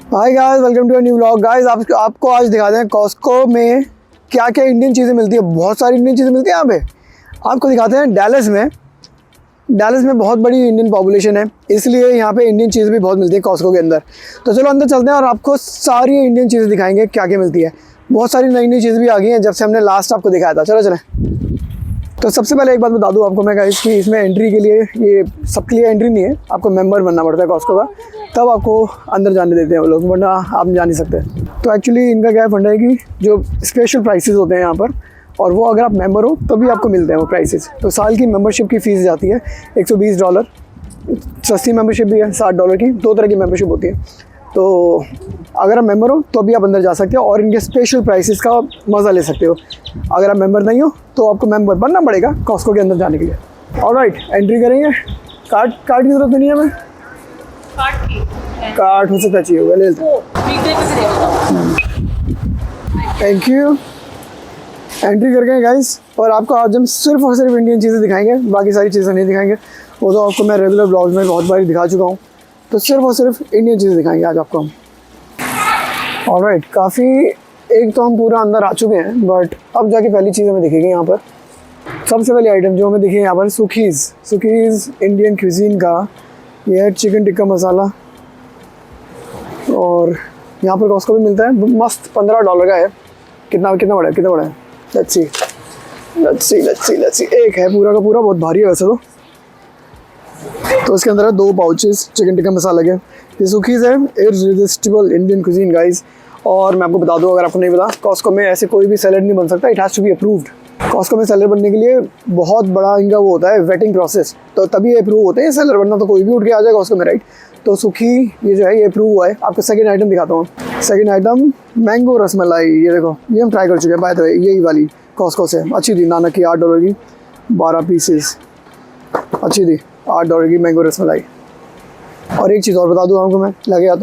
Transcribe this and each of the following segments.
Hi guys, welcome to a new vlog. Guys आपको आज दिखाते हैं कॉस्को में क्या क्या इंडियन चीज़ें मिलती है। बहुत सारी इंडियन चीज़ें मिलती हैं यहाँ पे। आपको दिखाते हैं डैलस में बहुत बड़ी इंडियन पॉपुलेशन है, इसलिए यहाँ पे इंडियन चीज़ें भी बहुत मिलती है कॉस्को के अंदर। तो चलो अंदर चलते हैं और आपको सारी इंडियन चीज़ें दिखाएंगे क्या क्या मिलती है। बहुत सारी नई नई चीज़ें भी आ गई हैं जब से हमने लास्ट आपको दिखाया था। चलो चलें। तो सबसे पहले एक बात बता दूं आपको मैं गाइस कि इसमें एंट्री के लिए, ये सबके लिए एंट्री नहीं है, आपको मेंबर बनना पड़ता है कॉस्को का, तब आपको अंदर जाने देते हैं वो लोग, वरना आप जा नहीं सकते। तो एक्चुअली इनका क्या फंडा है कि जो स्पेशल प्राइसेस होते हैं यहाँ पर, और वो अगर आप मेंबर हो तभी आपको मिलते हैं वो प्राइसेस। तो साल की मेंबरशिप की फ़ीस जाती है $120। सस्ती मेंबरशिप भी है $60 की, दो तरह की मेंबरशिप होती है। तो अगर आप मेंबर हो तो भी आप अंदर जा सकते हो और इनके स्पेशल प्राइसेस का मज़ा ले सकते हो। अगर आप मेंबर नहीं हो तो आपको मेंबर बनना पड़ेगा कॉस्को के अंदर जाने के लिए। ऑलराइट, एंट्री करेंगे। कार्ड की ज़रूरत नहीं है हमें। कार्ड हो सकता चाहिए होगा, ले लेते हैं। Thank you. एंट्री कर गए गाइस, और आपको आज हम सिर्फ और सिर्फ इंडियन चीज़ें दिखाएंगे, बाकी सारी चीज़ें नहीं दिखाएंगे। वो तो आपको मैं रेगुलर ब्लॉग्स में बहुत बार दिखा चुका हूँ। तो सिर्फ और सिर्फ इंडियन चीज़ें दिखाएंगे आज आपको हम। ऑलराइट, काफ़ी एक तो हम पूरा अंदर आ चुके हैं, बट अब जाके पहली चीज़ हमें दिखेगी यहाँ पर। सबसे पहली आइटम जो हमें दिखेगी यहाँ पर सुखीज़ इंडियन क्यूजीन का। ये है चिकन टिक्का मसाला, और यहाँ पर कॉस्को भी मिलता है। मस्त $15 का है। कितना बड़ा है? Let's see. एक है पूरा का पूरा, बहुत भारी है वैसे तो इसके अंदर है 2 पाउचेस चिकन टिक्का मसाला के। ये सुखीज़ है, इररेसिस्टिबल इंडियन कुजीन गाइस। और मैं आपको बता दूं, अगर आपको नहीं पता, कॉस्को में ऐसे कोई भी सैलेड नहीं बन सकता, it has to be approved. Costco में सैलेड बनने के लिए बहुत बड़ा इनका वो होता है वेटिंग प्रोसेस, तो तभी अप्रूव होते हैं सैलेड, वरना तो कोई भी उठ के आ जाएगा कॉस्को में, राइट। तो सुखी ये जो है ये अप्रूव हुआ है। आपको सेकंड आइटम दिखाता हूँ। Second item mango rasmalai. ये देखो, ये हम ट्राई कर चुके हैं बाय द वे, यही वाली कॉस्को से अच्छी थी। नानक की $8 की 12 पीसेस, अच्छी थी। $8 की मैंगो रसमलाई। और एक चीज़ और बता दूँ आपको मैं, लगेगा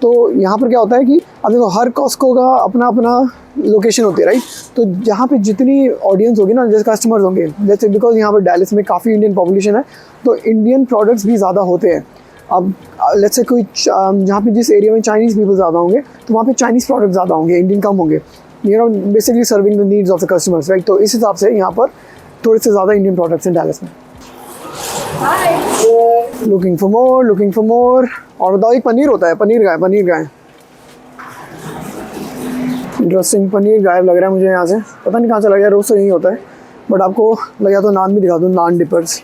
तो यहाँ पर क्या होता है कि अब देखो, हर कॉस्को का अपना अपना लोकेशन होती है, राइट। तो जहाँ पे जितनी ऑडियंस होगी ना, जैसे कस्टमर्स होंगे, जैसे बिकॉज यहाँ पर डैलस में काफ़ी इंडियन पॉपुलेशन है, तो इंडियन प्रोडक्ट्स भी ज़्यादा होते हैं। अब लेट्स से कोई जहाँ पे जिस एरिया में चाइनीज़ पीपल ज़्यादा होंगे, तो वहाँ पे चाइनीज़ प्रोडक्ट ज़्यादा होंगे, इंडियन कम होंगे। You know, basically serving the needs of the customers, right. तो इस हिसाब से यहाँ पर थोड़े से ज़्यादा इंडियन प्रोडक्ट्स हैं डैलस में। Looking for more. और बताओ, एक पनीर होता है, पनीर गाय। इंटरेस्टिंग, पनीर गायब लग रहा है मुझे यहाँ से, पता नहीं कहाँ चला गया। रोज़ तो यही होता है, बट आपको लगा तो नान भी दिखा दूँ। नान डिपर्स,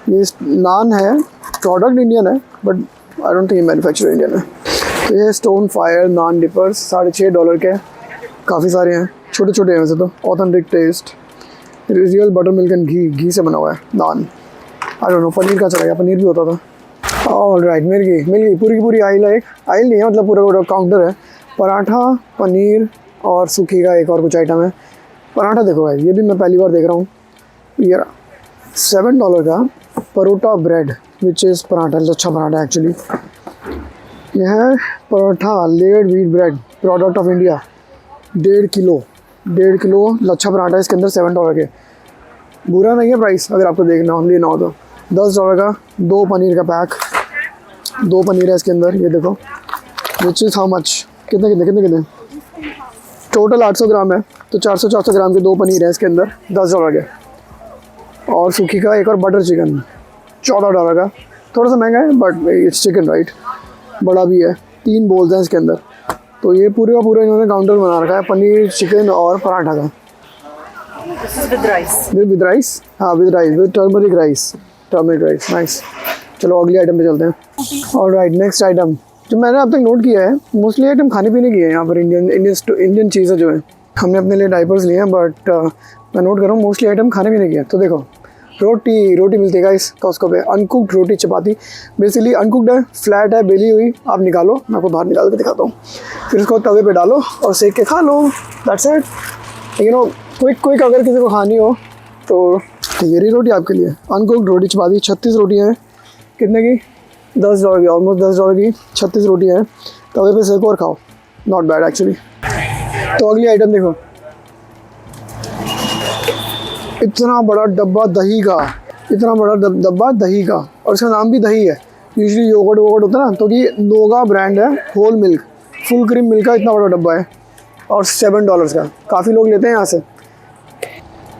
ये नान है, प्रोडक्ट इंडियन है, बट आई डोंट थिंक ये मैन्युफैक्चर इंडियन है। तो ये स्टोन फायर नान डिपर्स $6.5 के, काफ़ी सारे हैं, छोटे हैं वैसे तो। Authentic taste, real butter milk and ghee से बना हुआ है naan. I don't know paneer का चला गया, पनीर भी होता था। ऑलराइट, मिल गई पूरी की पूरी आइल है। एक आइल नहीं है, मतलब पूरा काउंटर है। पराठा, पनीर और सूखी का एक और कुछ आइटम है। पराठा देखो भाई, ये भी मैं पहली बार देख रहा हूँ। ये $7 का parotta bread, which is paratha, lachha paratha actually. यह है paratha layered wheat bread, product of India. 1.5 kilo lachha paratha इसके अंदर, $7 के। बुरा नहीं है प्राइस, अगर आपको लेना हो तो। $10 का 2 पनीर का पैक, 2 पनीर है इसके अंदर, ये देखो। विच इज़ हाउ मच, कितने टोटल 800 ग्राम है, तो 400 ग्राम के 2 पनीर है इसके अंदर, $10 के। और सूखी का एक और बटर चिकन, $14 का। थोड़ा सा महंगा है, बट इट्स चिकन, राइट। बड़ा भी है, 3 बोल्स हैं इसके अंदर। तो ये पूरे का पूरा इन्होंने काउंटर बना रखा है पनीर, चिकन और पराठा का। विद राइस, हाँ with rice, with turmeric rice, nice. चलो अगली आइटम पे चलते हैं। ऑलराइट, नेक्स्ट आइटम जो मैंने अब तक नोट किया है, मोस्टली आइटम खाने पीने की है यहाँ पर। इंडियन चीज़ें जो है, हमने अपने लिए डाइपर्स लिए हैं, बट मैं नोट कर रहा हूँ मोस्टली आइटम खाने पीने की है। तो देखो, रोटी मिलती है गाइस कॉस्को पे। अनकुक्ड रोटी, चपाती, बेसिकली अनकुक्ड है, फ्लैट है, बेली हुई। आप निकालो, मैं आपको बाहर निकाल के दिखाता हूँ। फिर इसको तवे पे डालो और सेक के खा लो, that's it. You know, quick अगर किसी को खानी हो तो ये रही रोटी आपके लिए। अनकुक्ड रोटी चपाती, 36 रोटियाँ हैं। कितने की? $10 की, ऑलमोस्ट $10 की 36 रोटियाँ हैं। तवे पे सेको और खाओ, नॉट बैड एक्चुअली। तो अगली आइटम देखो, इतना बड़ा डब्बा दही का, और इसका नाम भी दही है। यूजुअली योगर्ट होता है ना, तो ये नोगा ब्रांड है, whole milk. Full cream milk का इतना बड़ा डब्बा है और $7 का, काफ़ी लोग लेते हैं यहाँ से।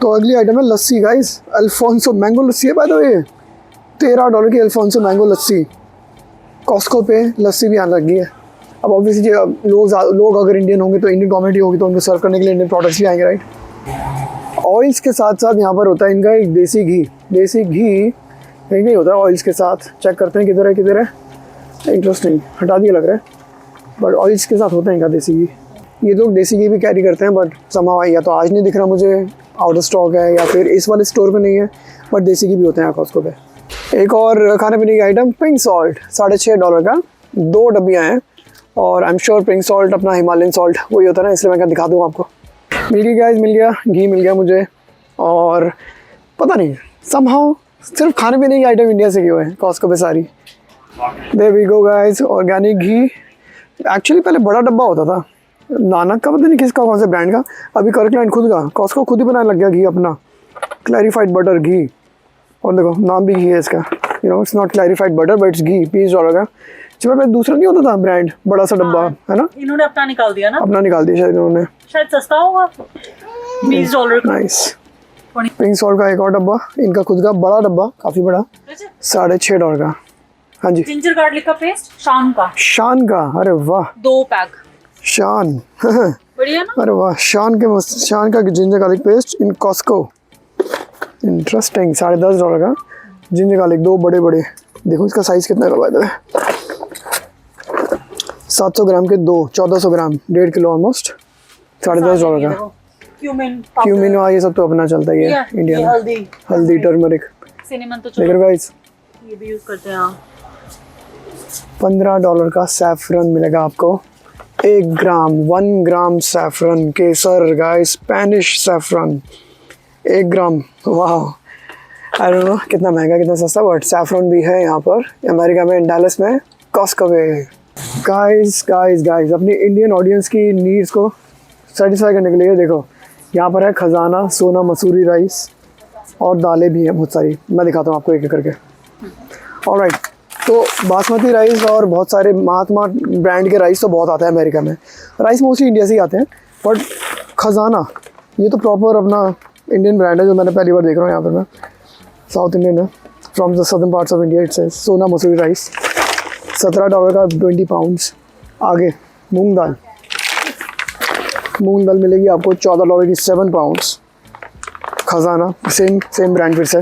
तो अगली आइटम है लस्सी गाइस, अल्फोंसो मैंगो लस्सी है बाय द वे, $13 की अल्फोंसो मैंगो लस्सी। कॉस्को पे लस्सी भी आने लगी है। अब ऑब्वियसली लोग अगर इंडियन होंगे तो इंडियन कम्युनिटी होगी तो उनको सर्व करने के लिए इंडियन प्रोडक्ट्स भी आएंगे, राइट। ऑयल्स के साथ साथ यहाँ पर होता है इनका एक देसी घी कहीं कहीं होता है ऑयल्स के साथ। चेक करते हैं किधर है, इंटरेस्टिंग, हटा दिया लग रहा है, बट ऑयल्स के साथ होता है इनका देसी घी। ये लोग देसी घी भी कैरी करते हैं, बट समहाउ या तो आज नहीं दिख रहा मुझे, आउट ऑफ स्टॉक है, या फिर इस वाले स्टोर पे नहीं है, बट देसी घी भी होते हैं यहाँ कॉस्को पे। एक और खाने पीने की आइटम पिंक सॉल्ट, $6.5 का 2 डब्बियाँ हैं, और I am sure pink salt अपना हिमालयन सॉल्ट वही होता है ना, इसलिए मैं क्या दिखा दूँ आपको। मिल गई गाइस, मिल गया घी, मिल गया मुझे। और पता नहीं समहाउ सिर्फ खाने पीने की आइटम इंडिया से क्यों है कॉस्को पे सारी। There we go guys, organic ghee. Actually पहले बड़ा डब्बा होता था नानक का, पता नहीं किसका, कौन से ब्रांड का, अभी कर्कलैंड खुद का, कॉस्को खुद ही बनाने लग गया घी अपना, क्लैरिफाइड बटर घी। और देखो नाम भी घी है इसका, you know it's not clarified butter but it's ghee, $20 का। जब मैं दूसरा नहीं होता था ब्रांड, बड़ा सा डब्बा, है ना, इन्होंने अपना निकाल दिया ना, अपना निकाल दिया शायद इन्होंने, शायद सस्ता होगा $20 का। नाइस। पिंक सॉल्ट का एक और डब्बा, इनका खुद का बड़ा डब्बा, काफ़ी बड़ा, $6.5 का। हाँ जी। जिंजर गार्लिक का पेस्ट शान का, अरे वाह, 2 पैक शान बढ़िया ना, अरे वाह, शान का ginger garlic paste in Costco, interesting. $10.5 का जिंजर गार्लिक, 2 बड़े, देखो इसका साइज़ कितना का बाय 700 ग्राम के 2, 1400 ग्राम, 1.5 किलो ऑलमोस्ट, $10.5 का। क्यूमिन ये सब तो अपना चलता ही है इंडिया में, हल्दी, टर्मरिक, सिनेमन तो लेकर गाइस ये भी यूज करते हैं। $15 का सैफरन मिलेगा आपको, 1 ग्राम सैफरन, केसर गाइस, स्पेनिश सैफरन, 1 ग्राम। वाह, आई डोंट नो कितना महंगा कितना सस्ता, बट सैफरन भी है यहाँ पर अमेरिका में, डैलस में, कॉस्को पे। गाइस अपनी इंडियन ऑडियंस की नीड्स को सेटिस्फाई करने के लिए देखो यहाँ पर है खजाना सोना मसूरी राइस, और दालें भी हैं बहुत सारी, मैं दिखाता हूँ आपको एक एक करके। ऑलराइट, तो बासमती राइस और बहुत सारे महात्मा ब्रांड के राइस तो बहुत आता है अमेरिका में, राइस मोस्टली इंडिया से ही आते हैं, बट खजाना ये तो प्रॉपर अपना इंडियन ब्रांड है जो मैंने पहली बार देख रहा हूँ यहाँ पर मैं, साउथ इंडियन है, from the southern parts of India. It's सोना मसूरी राइस, $17 का 20 पाउंड्स। आगे मूंग दाल मिलेगी आपको $14 की 7 पाउंड्स। खजाना सेम ब्रांड फिर से,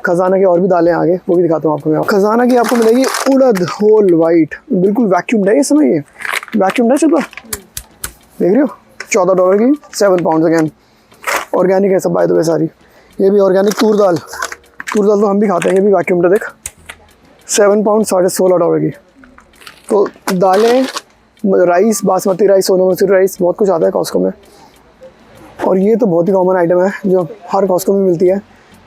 खजाना की और भी दालें आगे, वो भी दिखाता हूँ आपको मैं। खजाना की आपको मिलेगी उड़द होल वाइट, बिल्कुल वैक्यूम्ड है ये समय, ये वैक्यूम्ड है चुपा, देख रहे हो, $14 की 7 पाउंड्स। अगेन ऑर्गेनिक है सब बाय द वे सारी। ये भी ऑर्गेनिक तूर दाल तो हम भी खाते हैं, ये भी वैक्यूम्ड है, देख 7 पाउंड $16 की। तो दालें, राइस, बासमती राइस, सोना मसूरी राइस, बहुत कुछ आता है कॉस्को में। और ये तो बहुत ही कॉमन आइटम है जो हर कॉस्को में मिलती है,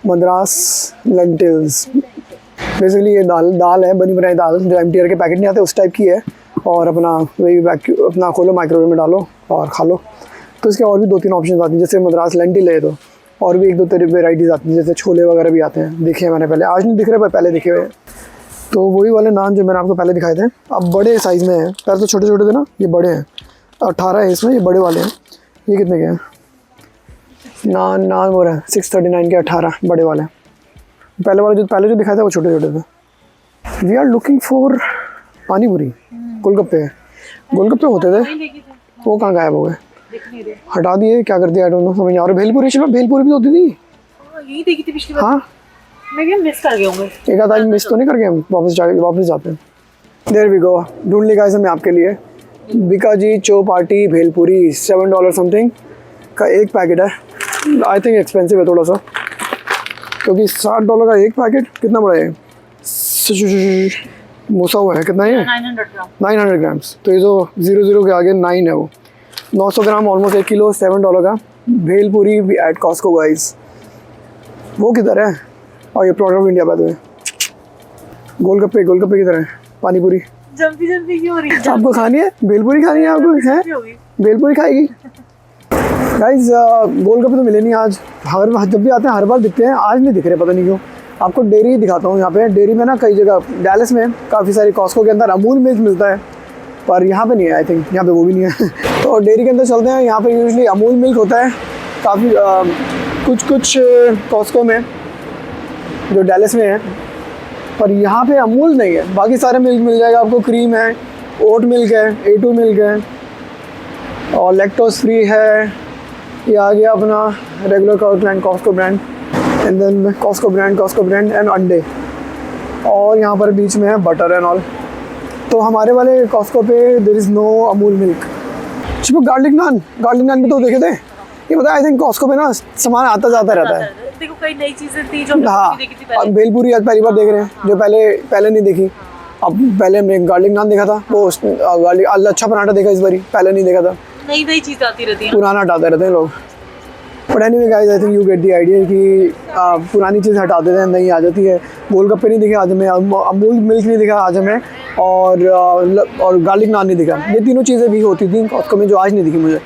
मद्रास लेंटिल्स। बेसिकली ये दाल है, बनी बनाई दाल, जो MTR के पैकेट नहीं आते उस टाइप की है, और अपना वही अपना खोलो, माइक्रोवेव में डालो और खा लो। तो इसके और भी 2-3 ऑप्शन आती हैं, जैसे मद्रास लेंटिल है, तो और भी 1-2 तरह वेराइटीज़ आती हैं, जैसे छोले वगैरह भी आते हैं, देखे हैं मैंने पहले, आज नहीं दिख रहे पर पहले दिखे हुए हैं। तो वही वाले नान जो मैंने आपको पहले दिखाए थे, अब बड़े साइज़ में हैं, पहले तो छोटे छोटे थे ना, ये बड़े हैं, 18 है इसमें, ये बड़े वाले हैं। ये कितने के हैं नान हो रहा है 639 के 18 बड़े वाले। पहले जो दिखाया था वो छोटे छोटे थे। वी आर लुकिंग फॉर पानी पूरी, गोलगप्पे होते थे, वो कहाँ गायब हो गए, हटा दिए, क्या कर दिया आई डोंट नो, समझ नहीं आ रहा। भेलपुरी भी होती थी, यही देखी थी पिछली बार। हाँ मैं भी मिस कर गए होंगे, एक आध मिस तो नहीं करके हम वापस जाते हैं। देयर वी गो, ढूंढ ली गाइस हमने आपके लिए बिकाजी चौपाटी भेलपुरी, $7 समथिंग का एक पैकेट है। आई थिंक एक्सपेंसिव है थोड़ा सा, क्योंकि $60 का एक पैकेट कितना बड़ा है, मूसा हुआ है, कितना है 900 ग्राम्स। तो ये जो 00 के आगे 9 है, वो 900 ग्राम, ऑलमोस्ट 1 किलो, $7 का भेलपुरी भी एट कॉस्को गाइस। वो किधर है, और ये product of India by the way. Golgappe किधर है, पानी पूरी जल्दी क्यों हो रही है, आपको खानी है, भेलपुरी खानी है आपको, है भेलपुरी खाएगी गाइस। गोलगप्पे तो मिले नहीं आज, जब भी आते हैं हर बार दिखते हैं, आज नहीं दिख रहे, पता नहीं क्यों। आपको डेयरी दिखाता हूँ, यहाँ पे डेयरी में ना कई जगह, डैलस में काफ़ी सारी, कॉस्को के अंदर अमूल मिल्क मिलता है, पर यहाँ पे नहीं है, आई थिंक यहाँ पे वो भी नहीं है। तो डेयरी के अंदर चलते हैं। यहाँ पे यूजुअली अमूल मिल्क होता है काफ़ी, कुछ कॉस्को में जो डैलस में है, पर यहाँ पे अमूल नहीं है। बाकी सारे मिल्क मिल जाएगा आपको, क्रीम है, ओट मिल्क है, A2 मिल्क है और लैक्टोज फ्री है। ये आ गया अपना regular Costco brand and then Costco brand and अंडे, और यहाँ पर बीच में है बटर एंड ऑल। तो हमारे वाले कॉस्को पे there is no Amul milk. शिपू गार्लिक नान भी तो देखे थे, ये पता है आई थिंक कॉस्को पे ना सामान आता जाता रहता है। देखो कई नई चीजें थी जो हाँ, देखी थी अब भेलपूरी आज पहली बार देख रहे हैं, जो पहले नहीं देखी। अब पहले हमने गार्लिक नान देखा था, वो गार्लिक अच्छा पराठा देखा इस बारी, पहले नहीं देखा था। नई चीज आती रहती है, पुराना हटाते रहते हैं लोग। But anyway guys, I think you get the idea कि पुरानी चीज़ हटा देते हैं, नई आ जाती है। गोलगप्पे नहीं दिखे आज हमें, अमूल मिल्क नहीं दिखा आज हमें, और गार्लिक नान नहीं दिखा। ये तीनों चीज़ें भी होती थी कॉस्को में जो आज नहीं दिखी मुझे।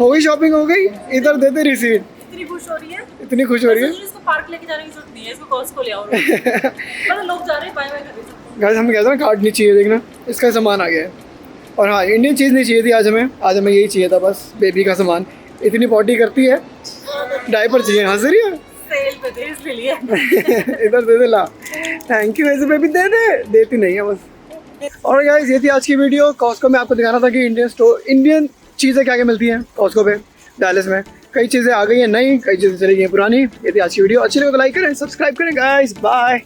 हो गई शॉपिंग, हो गई, इधर देते रिसीट। इतनी खुश हो रही है, इतनी खुश हो रही है। इसको पार्क लेके जाने की जरूरत नहीं है, इसको कॉस्को ले आओ। मतलब लोग जा रहे हैं बाय बाय कर रहे हैं। गाइस हम कहते हैं ना कार्ड नहीं चाहिए, देखना इसका सामान आ गया है। और हाँ, इंडियन चीज़ नहीं चाहिए थी आज हमें यही चाहिए था बस, बेबी का सामान। इतनी पॉटी करती है, डायपर चाहिए। हंस रही है, सेल पे थे इसलिए। इधर दे दे ला, थैंक यू। ऐसे बेबी दे दे, देती नहीं है बस। और गाइस ये थी आज की वीडियो। कॉस्को में आपको दिखाना था कि इंडियन चीज़ें क्या क्या मिलती हैं कॉस्को पे डैलस में। कई चीज़ें आ गई हैं नई, कई चीज़ें चली गई हैं पुरानी। ये थी आज की वीडियो। अच्छी लगे तो लाइक करें, सब्सक्राइब करें गाइस। बाय।